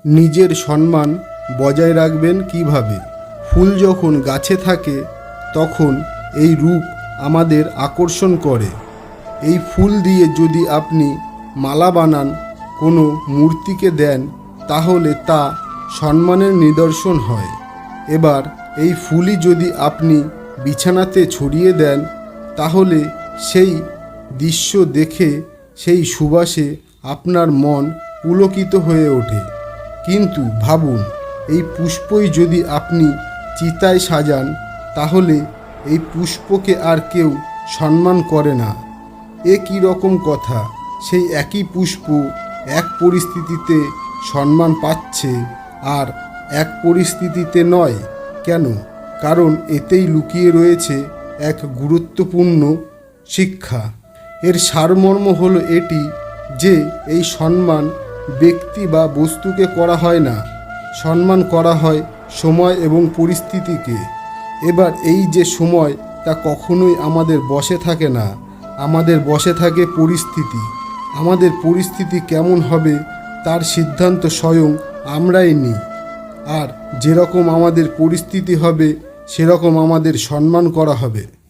নিজের সম্মান বজায় রাখবেন কিভাবে? ফুল যখন গাছে থাকে তখন এই রূপ আমাদের আকর্ষণ করে। এই ফুল দিয়ে যদি আপনি মালা বানান, কোনো মূর্তিকে দেন, তাহলে তা সম্মানের নিদর্শন হয়। এবার এই ফুলই যদি আপনি বিছানাতে ছড়িয়ে দেন, তাহলে সেই দৃশ্য দেখে সেই সুবাসে আপনার মন পুলকিত হয়ে ওঠে। কিন্তু ভাবুন, এই পুষ্পই যদি আপনি চিতায় সাজান, তাহলে এই পুষ্পকে আর কেউ সম্মান করে না। এ কী রকম কথা? সেই একই পুষ্প এক পরিস্থিতিতে সম্মান পাচ্ছে আর এক পরিস্থিতিতে নয়। কেন? কারণ এতেই লুকিয়ে রয়েছে এক গুরুত্বপূর্ণ শিক্ষা। এর সারমর্ম হলো এটি যে এই সম্মান ব্যক্তি বা বস্তুকে করা হয় না, সম্মান করা হয় সময় এবং পরিস্থিতিকে। এবার এই যে সময়, তা কখনোই আমাদের বশে থাকে না, আমাদের বশে থাকে পরিস্থিতি। আমাদের পরিস্থিতি কেমন হবে তার সিদ্ধান্ত স্বয়ং আমরাই নিই। আর যেরকম আমাদের পরিস্থিতি হবে সেরকম আমাদের সম্মান করা হবে।